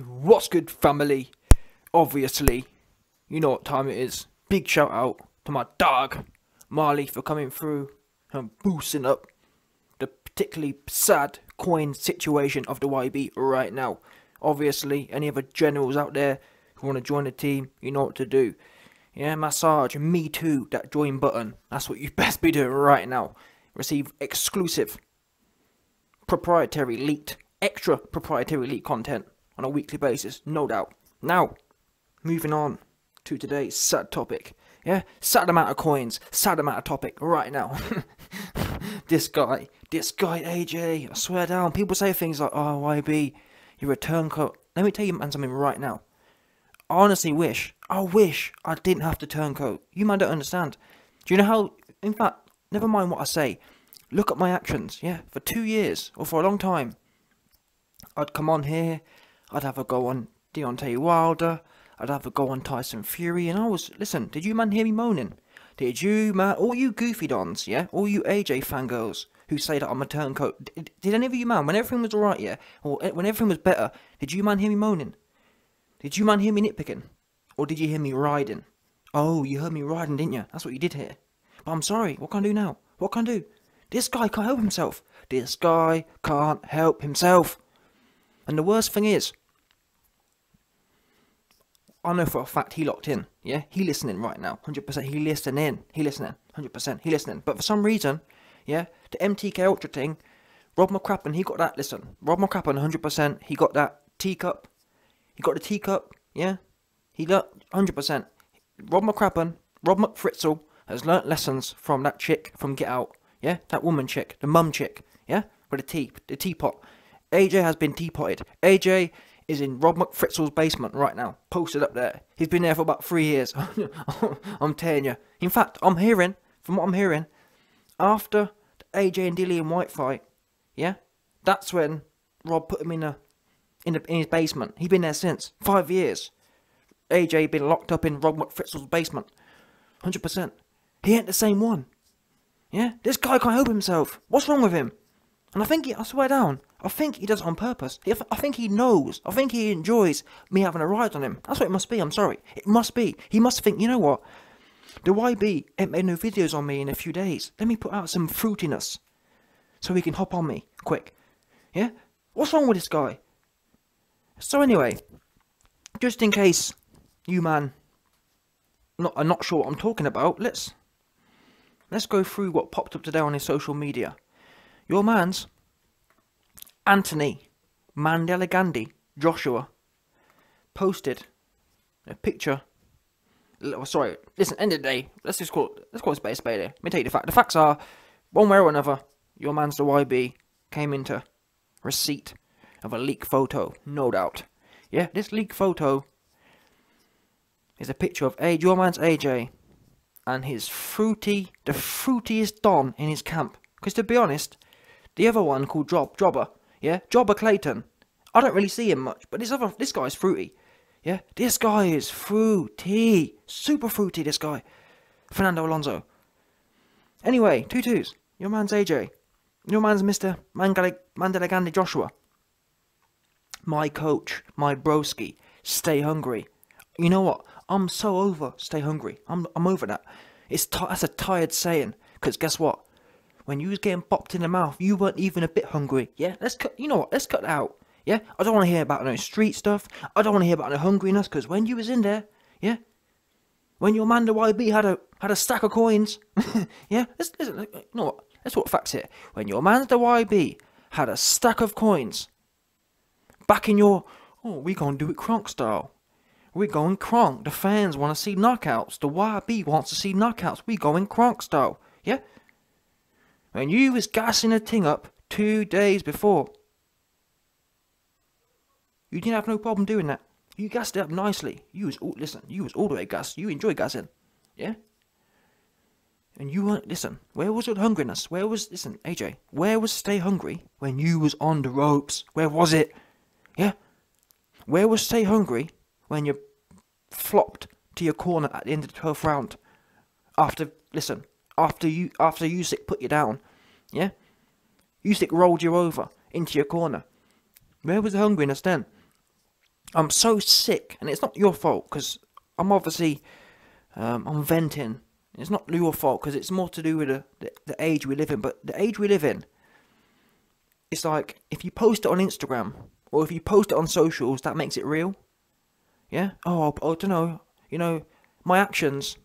What's good, family? Obviously, you know what time it is. Big shout out to my dog, Marley, for coming through and boosting up the particularly sad coin situation of the YB right now. Obviously, any other generals out there who want to join the team, you know what to do. Yeah, massage, me too, that join button. That's what you best be doing right now. Receive exclusive, proprietary leaked, extra proprietary leaked content on a weekly basis, no doubt. Now, moving on to today's sad topic. Yeah, sad amount of coins, sad amount of topic right now. This guy AJ, I swear down. People say things like, "Oh, YB, your return code." Let me tell you, man, something right now. I honestly wish I didn't have to turncoat. You man don't understand. Do you know how? In fact, never mind what I say. Look at my actions. Yeah, for 2 years or for a long time, I'd come on here. I'd have a go on Deontay Wilder. I'd have a go on Tyson Fury. And listen, did you man hear me moaning? Did you man, all you goofy dons, yeah? All you AJ fangirls who say that I'm a turncoat. Did any of you man, when everything was alright, yeah? Or when everything was better, did you man hear me moaning? Did you man hear me nitpicking? Or did you hear me riding? Oh, you heard me riding, didn't you? That's what you did hear. But I'm sorry, what can I do now? What can I do? This guy can't help himself. This guy can't help himself. And the worst thing is, I know for a fact he locked in. Yeah, he listening right now, 100%. He listening, 100%. He listening. But for some reason, yeah, the MTK Ultra thing, Rob McCrappen, he got that. Listen, Rob McCrappen, 100%. He got that teacup. He got the teacup. Yeah, he got 100%. Rob McFritzel has learnt lessons from that chick from Get Out. Yeah, that woman chick, the mum chick. Yeah, with the teapot. AJ has been teapotted. AJ is in Rob McFritzel's basement right now, posted up there. He's been there for about 3 years. I'm telling you. In fact, from what I'm hearing, after the AJ and Dillian White fight, yeah, that's when Rob put him in his basement. He's been there since 5 years. AJ been locked up in Rob McFritzel's basement, 100%. He ain't the same one. Yeah, this guy can't help himself. What's wrong with him? And I swear down, I think he does it on purpose. I think he knows. I think he enjoys me having a ride on him. That's what it must be, I'm sorry. It must be. He must think, you know what? The YB ain't made no videos on me in a few days. Let me put out some fruitiness so he can hop on me quick. Yeah? What's wrong with this guy? So anyway, just in case you man are not sure what I'm talking about, let's go through what popped up today on his social media. Your man's Anthony Mandela Gandhi Joshua posted a picture. Sorry, listen, end of the day, let's call it spade a spade here. Let me tell you the fact. The facts are, one way or another, your man's the YB came into receipt of a leaked photo, no doubt. Yeah, this leaked photo is a picture of your man's AJ and the fruitiest don in his camp. Because to be honest, the other one called Jobber, yeah, Jobber Clayton, I don't really see him much, but this guy's fruity, yeah, this guy is fruity, super fruity, this guy, Fernando Alonso. Anyway, 2-2s, your man's AJ, your man's Mr. Mandela Gandhi Joshua, my coach, my broski, stay hungry. You know what, I'm so over stay hungry, I'm over that. That's a tired saying, because guess what? When you was getting popped in the mouth, you weren't even a bit hungry. Yeah, you know what? Let's cut that out. Yeah, I don't want to hear about no street stuff. I don't want to hear about no hungriness. Because when you was in there, yeah, when your man the YB had a stack of coins, yeah, listen, you know what? Let's talk facts here. When your man the YB had a stack of coins, back in your, we gonna do it Kronk style. We going Kronk. The fans want to see knockouts. The YB wants to see knockouts. We going Kronk style. Yeah. When you was gassing a thing up 2 days before, you didn't have no problem doing that. You gassed it up nicely. You was all the way gassed. You enjoy gassing, yeah. And you weren't. Listen, where was your hungriness? Listen, AJ? Where was stay hungry when you was on the ropes? Where was it? Yeah. Where was stay hungry when you flopped to your corner at the end of the 12th round? After Usyk put you down, yeah? Usyk rolled you over into your corner. Where was the hungriness then? I'm so sick, and it's not your fault, because I'm obviously, I'm venting. It's not your fault, because it's more to do with the age we live in. But the age we live in, it's like, if you post it on Instagram, or if you post it on socials, that makes it real. Yeah? Oh, I don't know, you know, my actions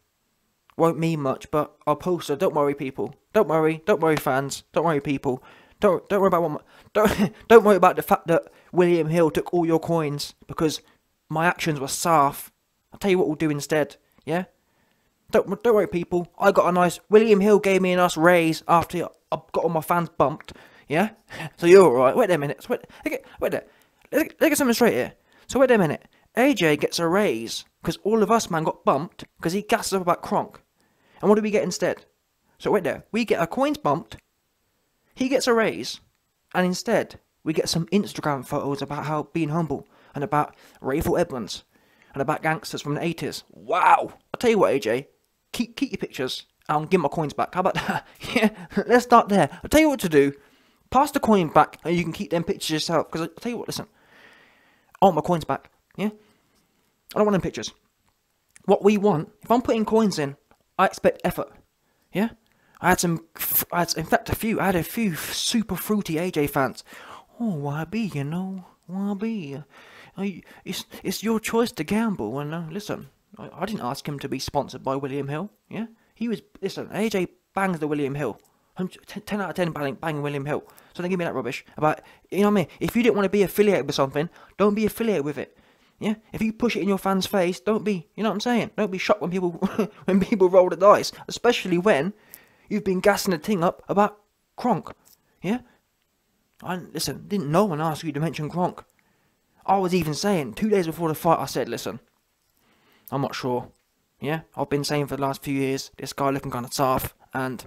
won't mean much, but I'll post it. Don't worry, people. Don't worry, fans. Don't worry, people. Don't worry about what don't worry about the fact that William Hill took all your coins, because my actions were soft. I'll tell you what we'll do instead. Yeah. Don't worry, people. I got a nice William Hill gave me a nice raise after I got all my fans bumped. Yeah. So you're all right. Wait a minute. Wait there. Let's get something straight here. So wait a minute. AJ gets a raise because all of us, man, got bumped because he gassed up about Kronk. And what do we get instead? So wait there. We get our coins bumped. He gets a raise, and instead we get some Instagram photos about how being humble, and about Rayful Edmonds, and about gangsters from the 80s. Wow! I'll tell you what, AJ, keep your pictures, and I'll give my coins back. How about that? Yeah, let's start there. I'll tell you what to do. Pass the coin back, and you can keep them pictures yourself. Because I'll tell you what, listen, I want my coins back. Yeah, I don't want them pictures. What we want, if I'm putting coins in, I expect effort. Yeah. I had a few super fruity AJ fans. Oh, YB, you know, YB. It's your choice to gamble. And listen, I didn't ask him to be sponsored by William Hill. Yeah, listen, AJ bangs the William Hill. 10 out of 10 banging William Hill. So don't give me that rubbish about, you know what I mean? If you didn't want to be affiliated with something, don't be affiliated with it. Yeah, if you push it in your fans' face, don't be, you know what I'm saying? Don't be shocked when people roll the dice, especially when you've been gassing the thing up about Kronk. Yeah? Listen, didn't no one ask you to mention Kronk. I was even saying, 2 days before the fight, I said, listen, I'm not sure. Yeah? I've been saying for the last few years, this guy looking kind of soft, and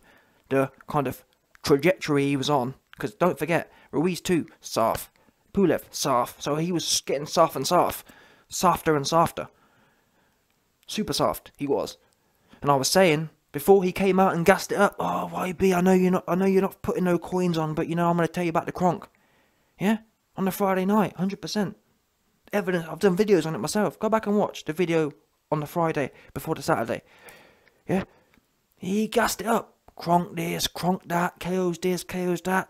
the kind of trajectory he was on. Because don't forget, Ruiz too, soft. Pulev, soft. So he was getting soft and soft. Softer and softer. Super soft, he was. And I was saying, before he came out and gassed it up, oh, YB, I know you're not putting no coins on, but you know, I'm going to tell you about the Kronk. Yeah? On the Friday night, 100%. Evidence, I've done videos on it myself. Go back and watch the video on the Friday before the Saturday. Yeah? He gassed it up. Kronk this, Kronk that, KO's this, KO's that.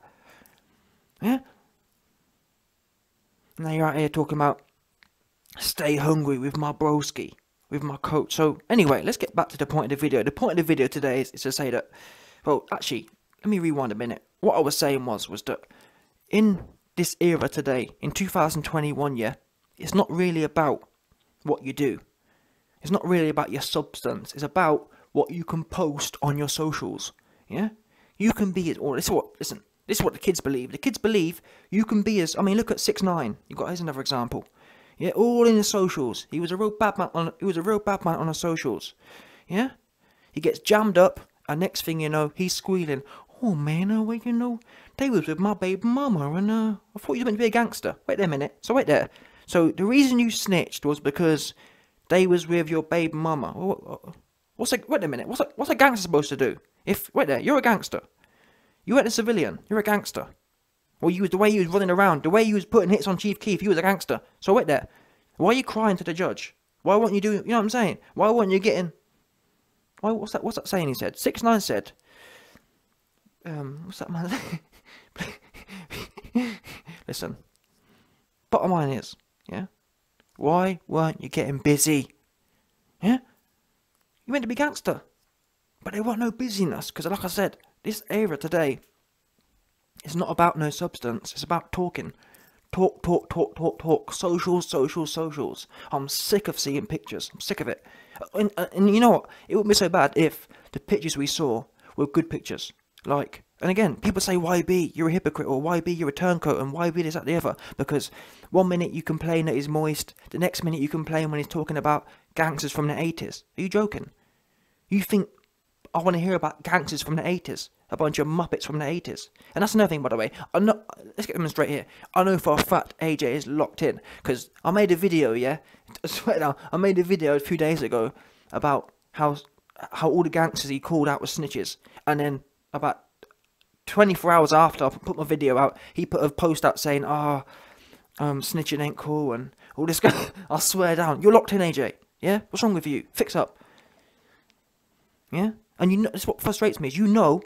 Yeah? Now you're out here talking about stay hungry with my broski, with my coach. So anyway, let's get back to the point of the video. The point of the video today is to say that, well, actually, let me rewind a minute. What I was saying was that in this era today, in 2021, yeah, it's not really about what you do. It's not really about your substance. It's about what you can post on your socials. Yeah, you can be as, or this is what the kids believe. The kids believe you can be as. I mean, look at 6ix9ine. Here's another example. Yeah, all in the socials. He was a real bad man on the socials. Yeah, he gets jammed up, and next thing you know, he's squealing. Oh man, well, you know, they was with my baby mama, and I thought you were meant to be a gangster. Wait there a minute. So wait there. So the reason you snitched was because they was with your baby mama. Wait a minute. What's a gangster supposed to do? Wait there, you're a gangster. You weren't a civilian. You're a gangster. Well, the way he was running around, the way he was putting hits on Chief Keef, he was a gangster. So wait there. Why are you crying to the judge? Why weren't you doing? You know what I'm saying? Why weren't you getting? What's that saying? He said. 6ix9ine said. What's that man? Listen. Bottom line is, yeah. Why weren't you getting busy? Yeah. You meant to be gangster, but there wasn't no busyness because, like I said, this era today. It's not about no substance. It's about talking. Talk. Socials. I'm sick of seeing pictures. I'm sick of it. And you know what? It wouldn't be so bad if the pictures we saw were good pictures. Like, and again, people say, YB, you're a hypocrite, or YB, you're a turncoat, and YB this, that, the other. Because 1 minute you complain that he's moist, the next minute you complain when he's talking about gangsters from the 80s. Are you joking? You think I want to hear about gangsters from the 80s? A bunch of muppets from the 80s. And that's another thing, by the way. Let's get them straight here. I know for a fact AJ is locked in. Because I made a video, yeah? I swear now, I made a video a few days ago about how all the gangsters he called out were snitches. And then about 24 hours after I put my video out, he put a post out saying, snitching ain't cool, and all this guy. I swear down. You're locked in, AJ. Yeah? What's wrong with you? Fix up. Yeah? And you know, that's what frustrates me, is you know,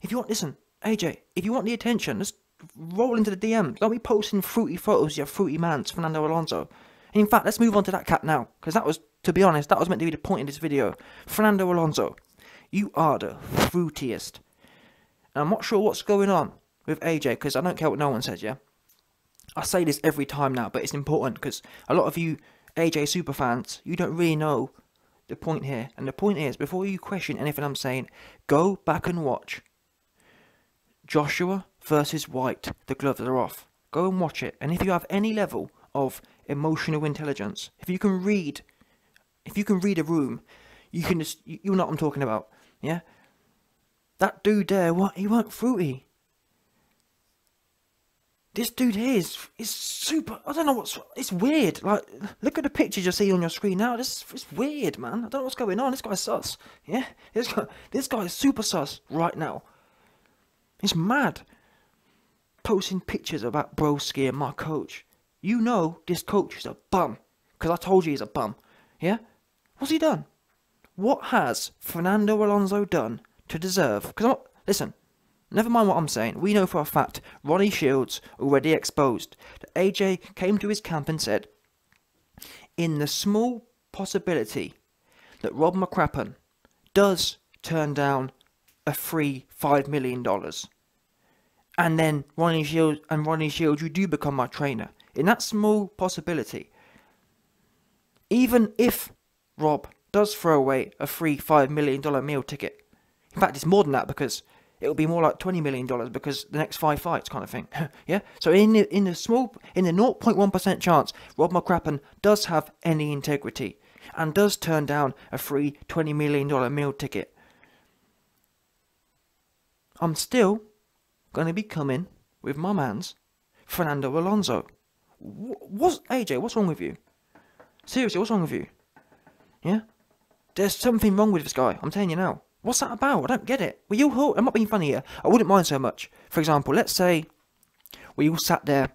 if you want, listen, AJ, if you want the attention, just roll into the DMs. Don't be posting fruity photos of your fruity mans, Fernando Alonso. And in fact, let's move on to that cat now, because that was, to be honest, that was meant to be the point of this video. Fernando Alonso, you are the fruitiest. And I'm not sure what's going on with AJ, because I don't care what no one says, yeah? I say this every time now, but it's important, because a lot of you AJ superfans, you don't really know the point here. And the point is, before you question anything I'm saying, go back and watch Joshua versus White. The gloves are off. Go and watch it. And if you have any level of emotional intelligence, if you can read a room, you can just, you know what I'm talking about, yeah? That dude there, what, he weren't fruity. This dude here is super, I don't know it's weird. Like, look at the pictures you see on your screen now. It's weird, man. I don't know what's going on. This guy's sus. Yeah? This guy is super sus right now. He's mad. Posting pictures about Broski and my coach. You know this coach is a bum. Because I told you he's a bum. Yeah? What's he done? What has Fernando Alonso done to deserve? Because, listen, never mind what I'm saying. We know for a fact Ronnie Shields already exposed that AJ came to his camp and said, in the small possibility that Rob McCracken does turn down a free $5 million, and then Ronnie Shields, you do become my trainer. In that small possibility, even if Rob does throw away a free $5 million meal ticket, in fact, it's more than that, because it'll be more like $20 million, because the next 5 fights kind of thing. Yeah? So in the 0.1% chance Rob McCracken does have any integrity and does turn down a free $20 million meal ticket, I'm still going to be coming with my man's Fernando Alonso. AJ, what's wrong with you? Seriously, what's wrong with you? Yeah? There's something wrong with this guy, I'm telling you now. What's that about? I don't get it. I'm not being funny here. I wouldn't mind so much. For example, let's say we all sat there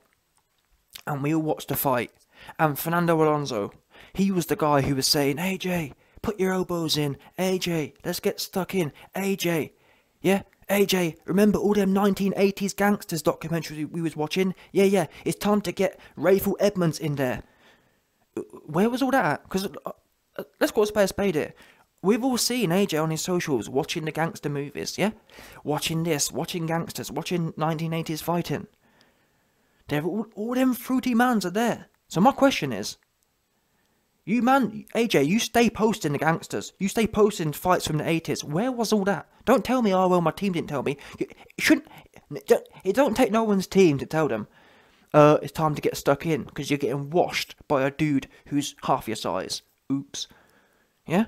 and we all watched the fight, and Fernando Alonso, he was the guy who was saying, AJ, put your elbows in. AJ, let's get stuck in. AJ, yeah? AJ, remember all them 1980s gangsters documentaries we was watching? Yeah, it's time to get Rayful Edmonds in there. Where was all that at? Because, let's call a spade here. We've all seen AJ on his socials watching the gangster movies, yeah? Watching this, watching gangsters, watching 1980s fighting. They're all them fruity mans are there. So my question is, you man, AJ, you stay posting the gangsters. You stay posting fights from the 80s. Where was all that? Don't tell me, oh, well, my team didn't tell me. It don't take no one's team to tell them, it's time to get stuck in, because you're getting washed by a dude who's half your size. Oops. Yeah?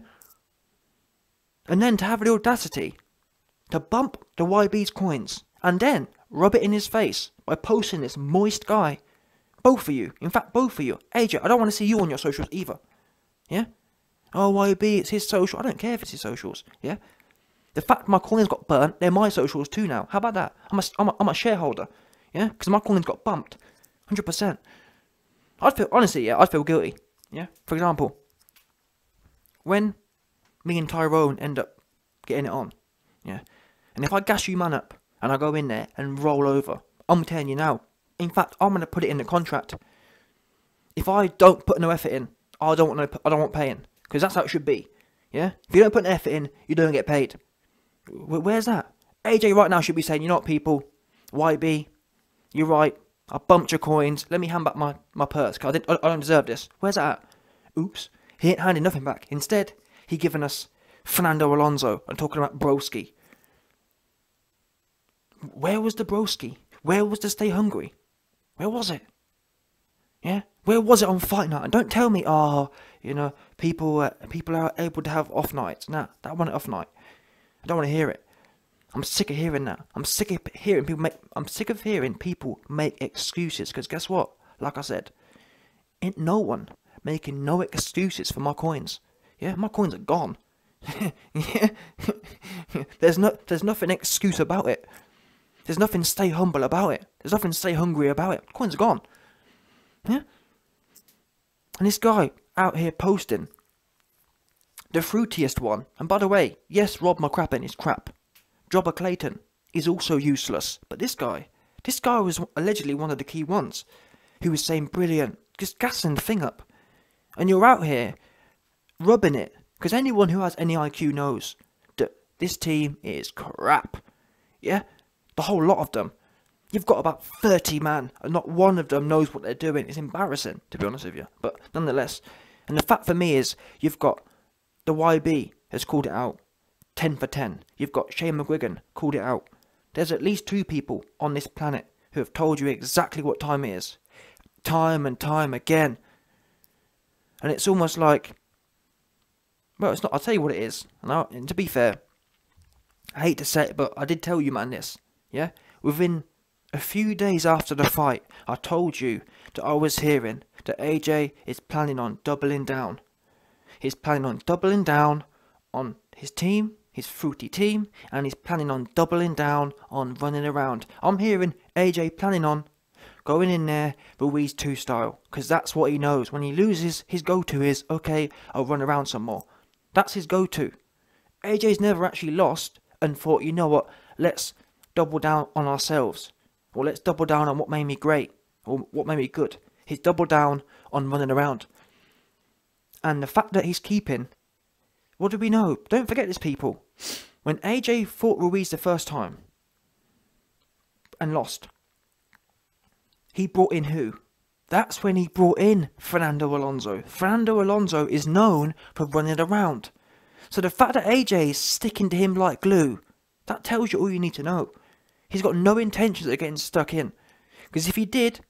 And then to have the audacity to bump the YB's coins and then rub it in his face by posting this moist guy. Both of you. In fact, both of you. AJ, I don't want to see you on your socials either. Yeah? Oh, YB, it's his social. I don't care if it's his socials. Yeah? The fact my coins got burnt, they're my socials too now. How about that? I'm a shareholder. Yeah? Because my coins got bumped. 100%. I'd feel guilty. Yeah? For example, when me and Tyrone end up getting it on, yeah, and if I gas you man up and I go in there and roll over, I'm telling you now, in fact, I'm gonna put it in the contract. If I don't put no effort in, I don't want paying, because that's how it should be. Yeah, if you don't put an effort in, you don't get paid. Where's that? AJ right now should be saying, you know what, people, YB, you're right. I bumped your coins. Let me hand back my purse, because I don't deserve this. Where's that at? Oops, he ain't handing nothing back. Instead, he giving us Fernando Alonso and talking about Broski. Where was the Broski? Where was the stay hungry? Where was it? Yeah? Where was it on fight night? And don't tell me, oh, you know, people are able to have off nights. Nah, that wasn't off night. I don't want to hear it. I'm sick of hearing that. I'm sick of hearing people make excuses. Because guess what? Like I said, ain't no one making no excuses for my coins. Yeah, my coins are gone. Yeah. There's nothing excuse about it. There's nothing stay humble about it. There's nothing stay hungry about it. Coins are gone. Yeah. And this guy out here posting the fruitiest one. And by the way, yes, Rob McCracken is crap. Jobber Clayton is also useless. But this guy was allegedly one of the key ones who was saying brilliant, just gassing the thing up. And you're out here rubbing it, because anyone who has any IQ knows that this team is crap. Yeah? The whole lot of them. You've got about 30 man, and not one of them knows what they're doing. It's embarrassing, to be honest with you. But nonetheless, and the fact for me is, you've got the YB has called it out. 10 for 10. You've got Shane McGuigan called it out. There's at least 2 people on this planet who have told you exactly what time it is. Time and time again. And it's almost like, well, it's not, I'll tell you what it is. And to be fair, I hate to say it, but I did tell you, man, this. Yeah? Within a few days after the fight, I told you that I was hearing that AJ is planning on doubling down. He's planning on doubling down on his team, his fruity team, and he's planning on doubling down on running around. I'm hearing AJ planning on going in there Ruiz 2 style, because that's what he knows. When he loses, his go-to is, okay, I'll run around some more. That's his go-to. AJ's never actually lost and thought, you know what, let's double down on ourselves. Or let's double down on what made me great, or what made me good. He's doubled down on running around. And the fact that he's keeping, what do we know? Don't forget this, people. When AJ fought Ruiz the first time and lost, he brought in who? That's when he brought in Fernando Alonso. Fernando Alonso is known for running around. So the fact that AJ is sticking to him like glue, that tells you all you need to know. He's got no intentions of getting stuck in. Because if he did,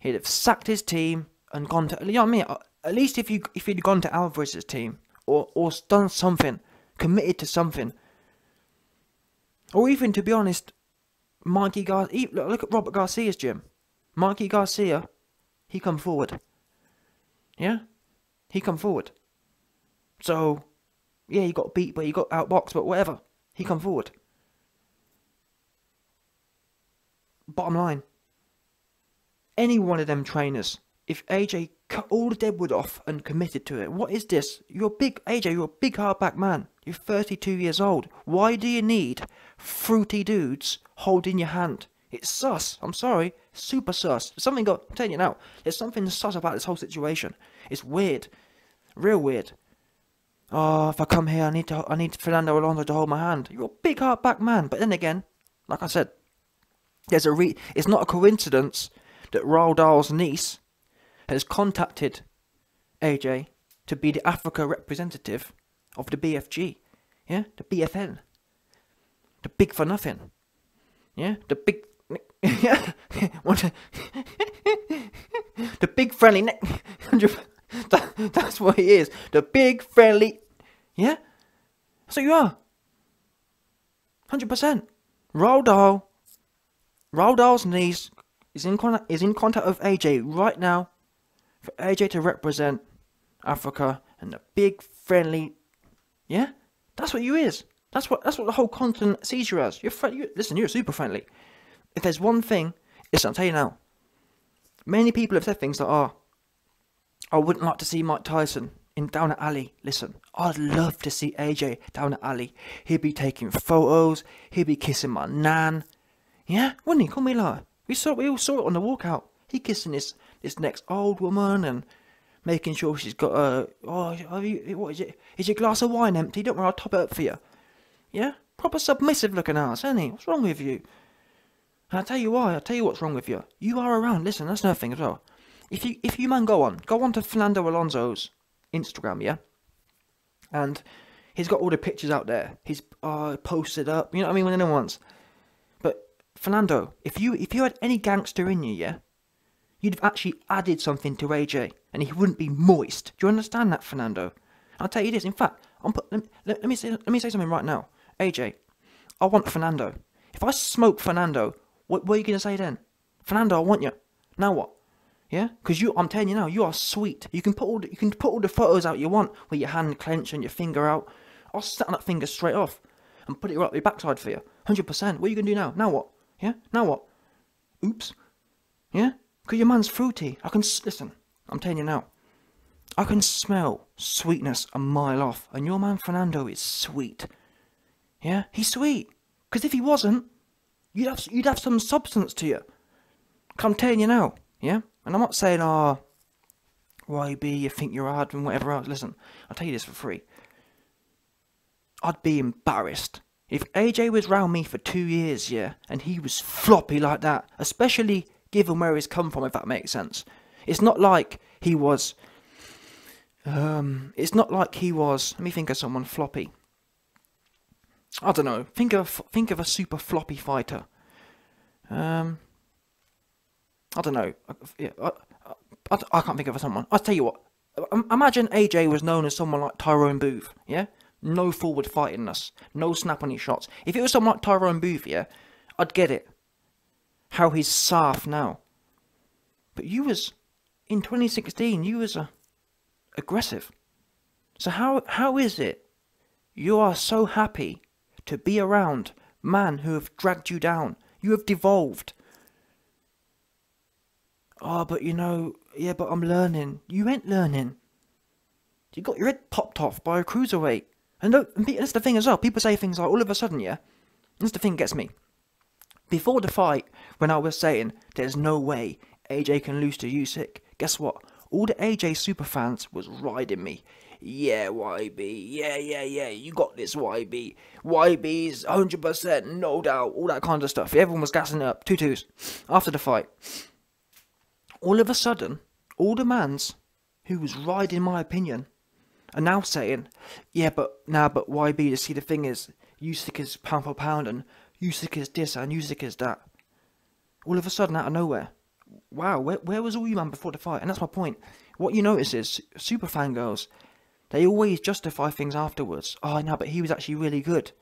he'd have sacked his team and gone to, you know what I mean? At least if he'd gone to Alvarez's team, or done something, committed to something. Or even, to be honest, Mikey Garcia, look at Robert Garcia's gym. Mikey Garcia, he come forward. Yeah? He come forward. So, yeah, he got beat, but he got outboxed, but whatever. He come forward. Bottom line, any one of them trainers, if AJ cut all the deadwood off and committed to it, what is this? You're big, AJ, you're a big hardback man. You're 32 years old. Why do you need fruity dudes holding your hand? It's sus. I'm sorry. Super sus. There's something I'm telling you now. There's something sus about this whole situation. It's weird. Real weird. Oh, if I come here, I need Fernando Alonso to hold my hand. You're a big hardback man. But then again, like I said, it's not a coincidence that Roald Dahl's niece has contacted AJ to be the Africa representative of the BFG. Yeah? The BFN. The big for nothing. Yeah? The big... yeah? The big friendly... That's what he is. The big friendly... Yeah? So you are. 100%. Roald Dahl's niece is in contact with AJ right now for AJ to represent Africa and the big friendly, yeah, that's what you is. That's what the whole continent sees you as. Listen, you're super friendly. If there's one thing, listen, I'll tell you now. Many people have said things like, I wouldn't like to see Mike Tyson down at Ali. Listen, I'd love to see AJ down at Ali. He'd be taking photos. He'd be kissing my nan. Yeah, wouldn't he? Call me a liar. We all saw it on the walkout. He kissing this next old woman and making sure she's got what is it? Is your glass of wine empty? Don't worry, I'll top it up for you. Yeah? Proper submissive looking ass, isn't he? What's wrong with you? And I'll tell you why. I'll tell you what's wrong with you. You are around. Listen, that's another thing as well. If you man go on to Fernando Alonso's Instagram, yeah? And he's got all the pictures out there. He's posted up. You know what I mean? When anyone wants. But Fernando, if you had any gangster in you, yeah, you'd have actually added something to AJ, and he wouldn't be moist. Do you understand that, Fernando? I'll tell you this. In fact, let me say something right now. AJ, I want Fernando. If I smoke Fernando, what are you gonna say then? Fernando, I want you. Now what? Yeah, because I'm telling you now, you are sweet. You can put all the photos out you want with your hand clenched and your finger out. I'll snap that finger straight off and put it right up your backside for you. 100%. What are you gonna do now? Now what? Yeah. Now what? Oops. Yeah. Because your man's fruity. Listen. I'm telling you now. I can smell sweetness a mile off, and your man Fernando is sweet. Yeah, he's sweet. Because if he wasn't, you'd have some substance to you. I'm telling you now, yeah? And I'm not saying, YB, you think you're hard and whatever else. Listen, I'll tell you this for free. I'd be embarrassed if AJ was round me for 2 years, yeah, and he was floppy like that, especially given where he's come from, if that makes sense. It's not like he was, let me think of someone floppy. I don't know, think of a super floppy fighter. I don't know, I can't think of someone. I'll tell you what, imagine AJ was known as someone like Tyrone Booth, yeah? No forward fightingness, no snap on his shots. If it was someone like Tyrone Booth, yeah, I'd get it. How he's soft now. But you was, in 2016, you was aggressive. So how is it you are so happy to be around men who have dragged you down? You have devolved. Oh, but you know, yeah, but I'm learning. You ain't learning. You got your head popped off by a cruiserweight. And that's the thing as well. People say things like, all of a sudden, yeah. That's the thing that gets me. Before the fight, when I was saying, there's no way AJ can lose to Usyk, guess what? All the AJ superfans was riding me. Yeah, YB. Yeah. You got this, YB. YB's 100%, no doubt. All that kind of stuff. Everyone was gassing it up. 2-2s. After the fight. All of a sudden, all the mans who was riding my opinion are now saying, yeah, but YB, you see, the thing is, Usyk is pound for pound, and Usyk is this, and Usyk is that. All of a sudden, out of nowhere. Wow, where was all you, man, before the fight? And that's my point. What you notice is, super fangirls, they always justify things afterwards. Oh, no, but he was actually really good.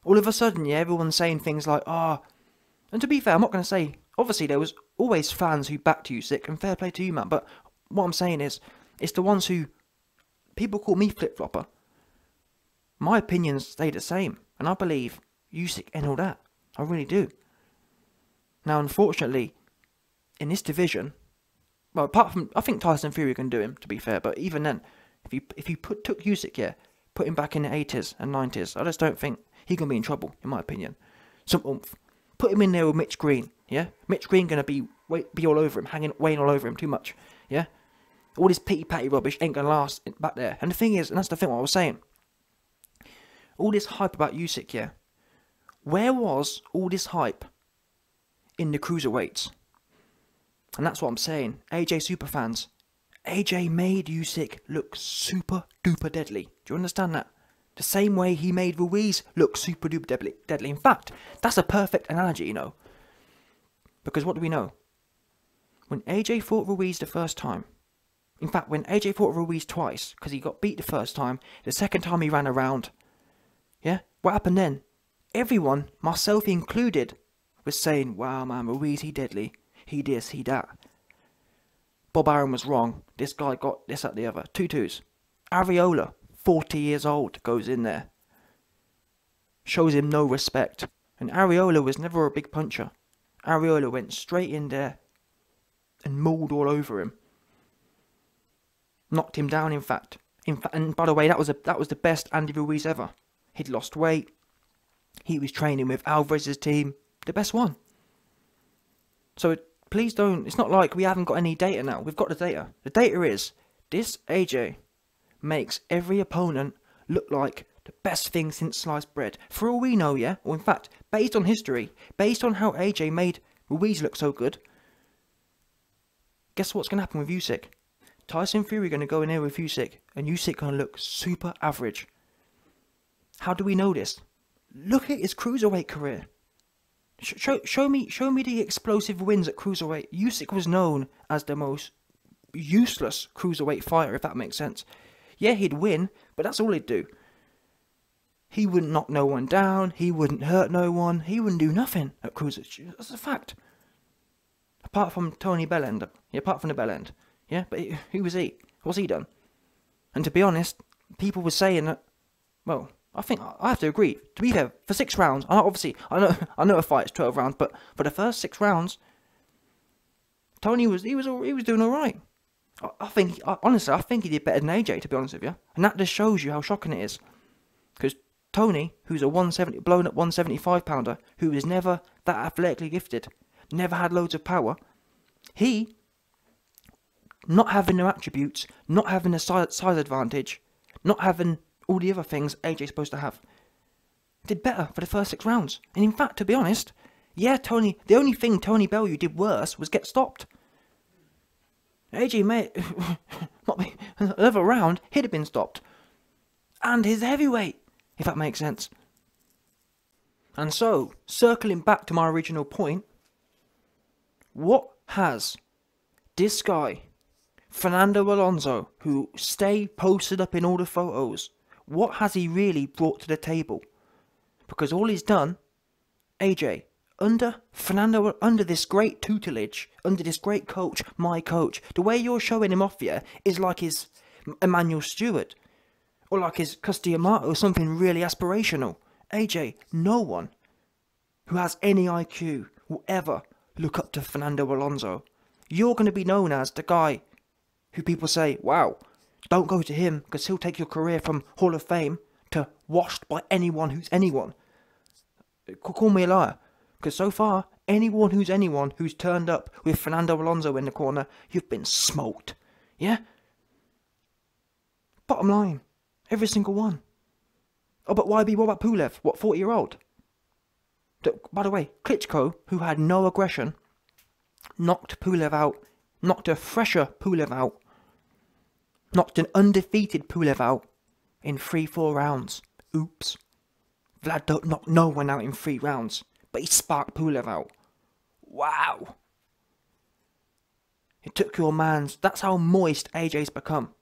All of a sudden, yeah, everyone's saying things like, and to be fair, I'm not going to say, obviously, there was always fans who backed Usyk, and fair play to you, man, but what I'm saying is, it's the ones who, people call me flip-flopper. My opinions stay the same, and I believe Usyk and all that. I really do. Now, unfortunately, in this division, well, apart from, I think Tyson Fury can do him, to be fair, but even then, if you took Usyk, yeah, put him back in the 80s and 90s, I just don't think he can be in trouble, in my opinion. Some oomph. Put him in there with Mitch Green, yeah? Mitch Green gonna be all over him, weighing all over him too much, yeah? All this pity-patty rubbish ain't gonna last back there. And the thing is, and that's the thing what I was saying, all this hype about Usyk, yeah? Where was all this hype in the cruiserweights? And that's what I'm saying. AJ superfans. AJ made Usyk look super duper deadly. Do you understand that? The same way he made Ruiz look super duper deadly. In fact, that's a perfect analogy, you know. Because what do we know? When AJ fought Ruiz the first time, in fact, when AJ fought Ruiz twice, because he got beat the first time, the second time he ran around, yeah? What happened then? Everyone, myself included, was saying, wow, man, Ruiz, he deadly. He this, he that. Bob Arum was wrong. This guy got this, that, the other. 2-2s. Areola, 40 years old, goes in there. Shows him no respect. And Areola was never a big puncher. Areola went straight in there and mauled all over him. Knocked him down, in fact. And by the way, that was the best Andy Ruiz ever. He'd lost weight. He was training with Alvarez's team. The best one. So please don't, it's not like we haven't got any data now. We've got the data. The data is, this AJ makes every opponent look like the best thing since sliced bread. For all we know, yeah? Or in fact, based on history, based on how AJ made Ruiz look so good, guess what's going to happen with Usyk? Tyson Fury going to go in there with Usyk, and Usyk going to look super average. How do we know this? Look at his cruiserweight career. Show me the explosive wins at cruiserweight. Usyk was known as the most useless cruiserweight fighter, if that makes sense. Yeah, he'd win, but that's all he'd do. He wouldn't knock no one down. He wouldn't hurt no one. He wouldn't do nothing at cruiserweight. That's a fact. Apart from Tony Bellend. Yeah, apart from the Bellend. Yeah, but who was he? What's he done? And to be honest, people were saying that, well, I think I have to agree. To be fair, for 6 rounds, I know a fight is 12 rounds, but for the first 6 rounds, Tony was doing all right. Honestly, I think he did better than AJ, to be honest with you. And that just shows you how shocking it is. Because Tony, who's a blown up 175 pounder, who is never that athletically gifted, never had loads of power, he, not having no attributes, not having a size advantage, not having all the other things AJ's supposed to have, did better for the first 6 rounds. And in fact, to be honest, yeah, the only thing Tony Bellew did worse was get stopped. AJ may not be another round, he'd have been stopped. And his heavyweight, if that makes sense. And so, circling back to my original point, what has this guy, Fernando Alonso, who stay posted up in all the photos, what has he really brought to the table? Because all he's done, AJ, under Fernando, under this great tutelage, under this great coach, my coach, the way you're showing him off here is like his Emmanuel Stewart, or like his Customato, something really aspirational. AJ, no one who has any IQ will ever look up to Fernando Alonso. You're going to be known as the guy who people say, wow, don't go to him because he'll take your career from Hall of Fame to washed by anyone who's anyone. Call me a liar. Because so far, anyone who's turned up with Fernando Alonso in the corner, you've been smoked. Yeah? Bottom line. Every single one. Oh, but YB, what about Pulev? What, 40-year-old? By the way, Klitschko, who had no aggression, knocked Pulev out, knocked a fresher Pulev out, knocked an undefeated Pulev out in 3-4 rounds. Oops. Vlad don't knock no one out in 3 rounds, but he sparked Pulev out. Wow. It took your man's... That's how moist AJ's become.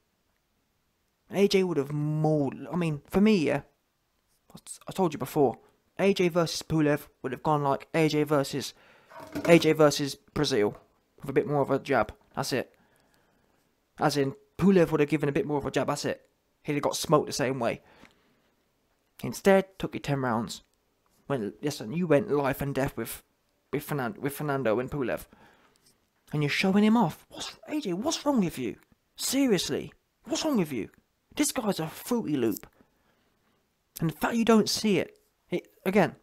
AJ would have mauled... I mean, for me, yeah, I told you before, AJ versus Pulev would have gone like AJ versus Brazil, with a bit more of a jab. That's it. As in, Pulev would have given a bit more of a jab. That's it. He'd have got smoked the same way. Instead, took you 10 rounds. Listen, you went life and death with Fernando and Pulev, and you're showing him off. AJ, what's wrong with you? Seriously, what's wrong with you? This guy's a Fruity Loop. And the fact you don't see it, again,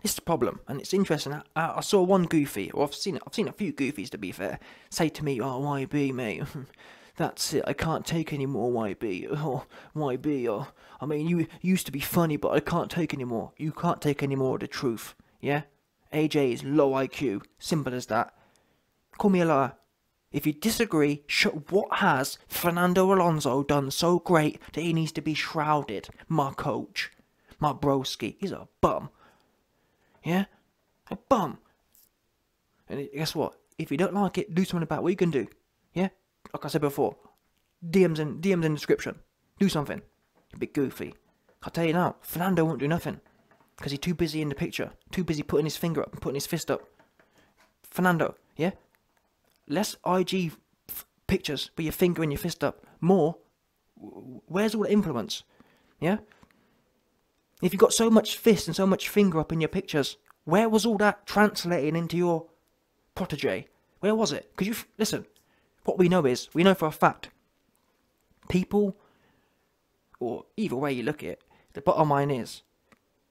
it's the problem. And it's interesting. I saw one goofy, or I've seen a few goofies, to be fair, say to me, oh, YB, mate, that's it, I can't take any more, YB. Oh, YB, oh, I mean, you used to be funny, but I can't take any more. You can't take any more of the truth, yeah? AJ is low IQ, simple as that. Call me a liar. If you disagree, what has Fernando Alonso done so great that he needs to be shrouded? My coach. My broski. He's a bum. Yeah? A bum. And guess what? If you don't like it, do something about it. What you can do. Yeah? Like I said before. DMs in the description. Do something. A bit goofy. I'll tell you now, Fernando won't do nothing. Because he's too busy in the picture. Too busy putting his finger up and putting his fist up. Fernando, yeah? Less IG pictures with your finger and your fist up. More, where's all the influence? Yeah? If you've got so much fist and so much finger up in your pictures, where was all that translating into your protege? Where was it? Because listen, what we know for a fact, people, or either way you look at it, the bottom line is,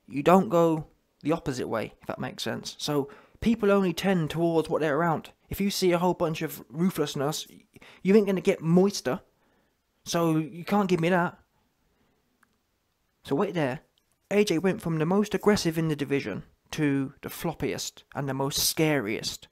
you don't go the opposite way, if that makes sense. So, people only tend towards what they're around. If you see a whole bunch of ruthlessness, you ain't going to get moister. So you can't give me that. So wait there. AJ went from the most aggressive in the division to the floppiest and the most scariest.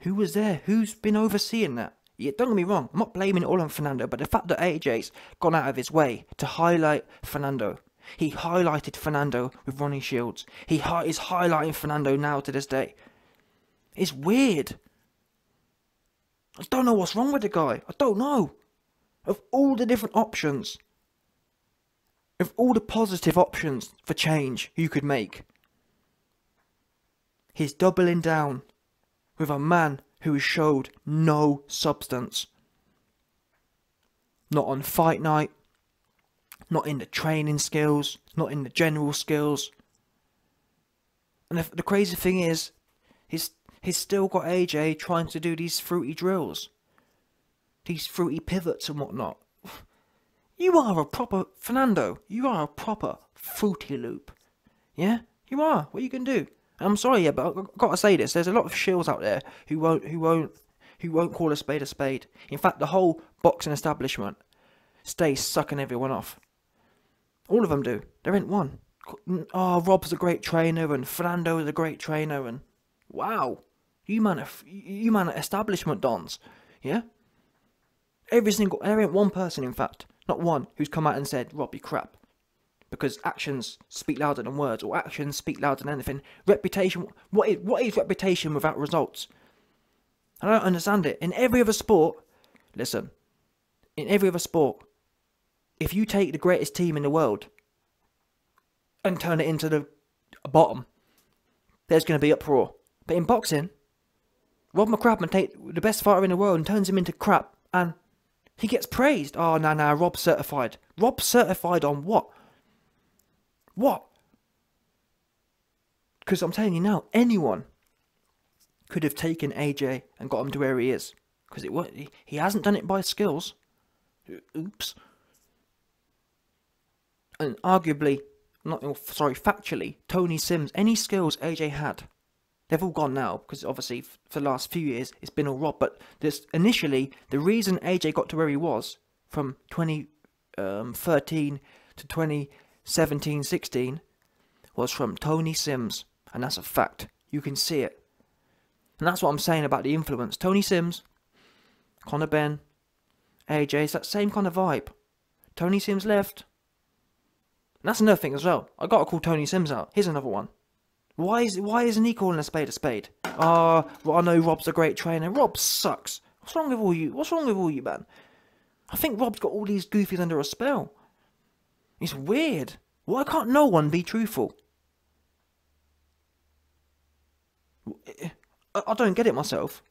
Who was there? Who's been overseeing that? Yeah, don't get me wrong. I'm not blaming it all on Fernando, but the fact that AJ's gone out of his way to highlight Fernando. He highlighted Fernando with Ronnie Shields. He is highlighting Fernando now to this day. It's weird. I don't know what's wrong with the guy. I don't know. Of all the different options, of all the positive options for change you could make, he's doubling down with a man who has showed no substance. Not on fight night, not in the training skills, not in the general skills. And the crazy thing is, he's still got AJ trying to do these fruity drills. these fruity pivots and whatnot. You are a proper, Fernando, you are a proper fruity loop. Yeah? You are. What you can do? I'm sorry, yeah, but I've got to say this. There's a lot of shills out there who won't call a spade a spade. In fact, the whole boxing establishment stays sucking everyone off. All of them do. There ain't one. Oh, Rob's a great trainer, and Fernando is a great trainer, and wow, you man are establishment dons, yeah. There ain't one person, in fact, not one, who's come out and said, Rob, you crap. Because actions speak louder than words, or actions speak louder than anything. Reputation, what is reputation without results? I don't understand it. In every other sport, listen, in every other sport, if you take the greatest team in the world and turn it into the bottom, there's going to be uproar. But in boxing, Rob McCracken take the best fighter in the world and turns him into crap, and he gets praised. Oh, no, Rob's certified. Rob's certified on what? What? Because I'm telling you now, anyone could have taken AJ and got him to where he is. Because he hasn't done it by skills. Oops. And arguably, factually, Tony Sims, any skills AJ had, they've all gone now. Because obviously, for the last few years, it's been all Rob. But initially, the reason AJ got to where he was from 2013 to 2017-16 was from Tony Sims. And that's a fact. You can see it. And that's what I'm saying about the influence. Tony Sims, Conor Benn, AJ, it's that same kind of vibe. Tony Sims left. And that's another thing as well. I got to call Tony Sims out. Here's another one. Why isn't he calling a spade a spade? Well, I know Rob's a great trainer. Rob sucks. What's wrong with all you, man? I think Rob's got all these goofies under a spell. It's weird. Why can't no one be truthful? I don't get it myself.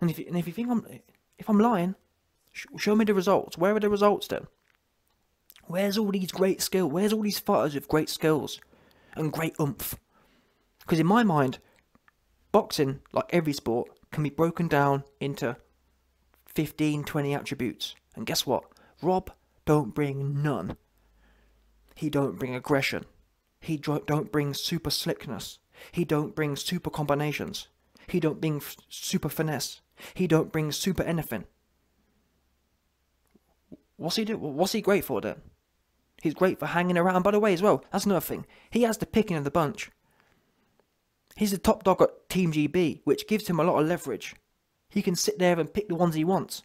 And if you think I'm lying, show me the results. Where are the results then? Where's all these great skills? Where's all these fighters with great skills and great oomph? Because in my mind, boxing, like every sport, can be broken down into 15, 20 attributes. And guess what? Rob don't bring none. He don't bring aggression. He don't bring super slickness. He don't bring super combinations. He don't bring super finesse. He don't bring super anything. What's he do? What's he great for then? He's great for hanging around. By the way, as well, that's another thing. He has the picking of the bunch. He's the top dog at Team GB, which gives him a lot of leverage. He can sit there and pick the ones he wants.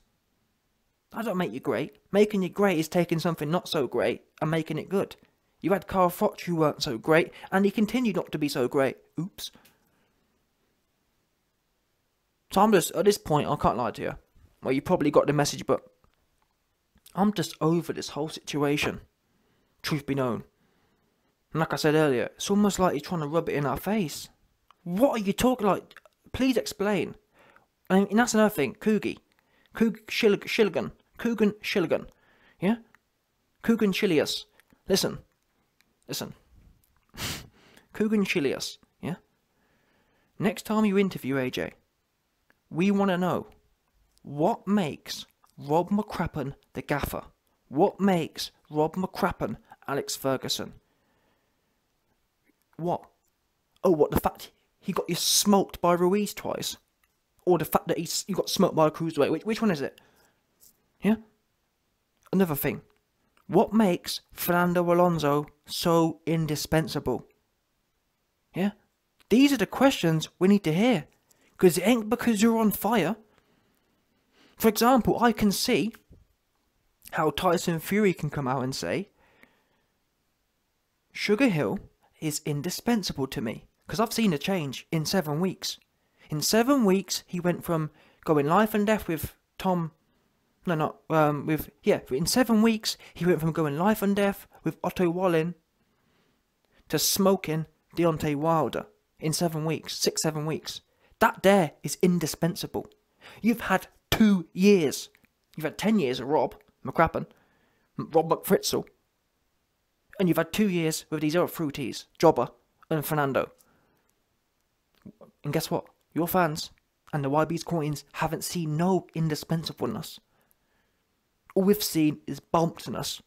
That don't make you great. Making you great is taking something not so great and making it good. You had Carl Froch who weren't so great, and he continued not to be so great. Oops. So I'm just, at this point, I can't lie to you. Well, you probably got the message, but I'm just over this whole situation. Truth be known. And like I said earlier, it's almost like he's trying to rub it in our face. What are you talking like? Please explain. And that's another thing. Coogan Shilligan. Yeah? Coogan Chilius. Listen. Coogan Chilius. Yeah? Next time you interview AJ, we want to know what makes Rob McCracken the gaffer. What makes Rob McCracken Alex Ferguson? What? Oh, what, the fact he got you smoked by Ruiz twice? Or the fact that you got smoked by a cruiserweight? Which one is it? Yeah? Another thing. What makes Fernando Alonso so indispensable? Yeah? These are the questions we need to hear. Because it ain't because you're on fire. For example, I can see how Tyson Fury can come out and say, Sugar Hill is indispensable to me. Because I've seen a change in 7 weeks. In 7 weeks, he went from going life and death with in 7 weeks, he went from going life and death with Otto Wallin to smoking Deontay Wilder in 7 weeks, 6-7 weeks. That there is indispensable. You've had 2 years. You've had 10 years of Rob McCracken, Rob McFritzel, and you've had 2 years with these other fruities, Jobber and Fernando. And guess what? Your fans And the YB's coins haven't seen no indispensableness. All we've seen is bumpedness.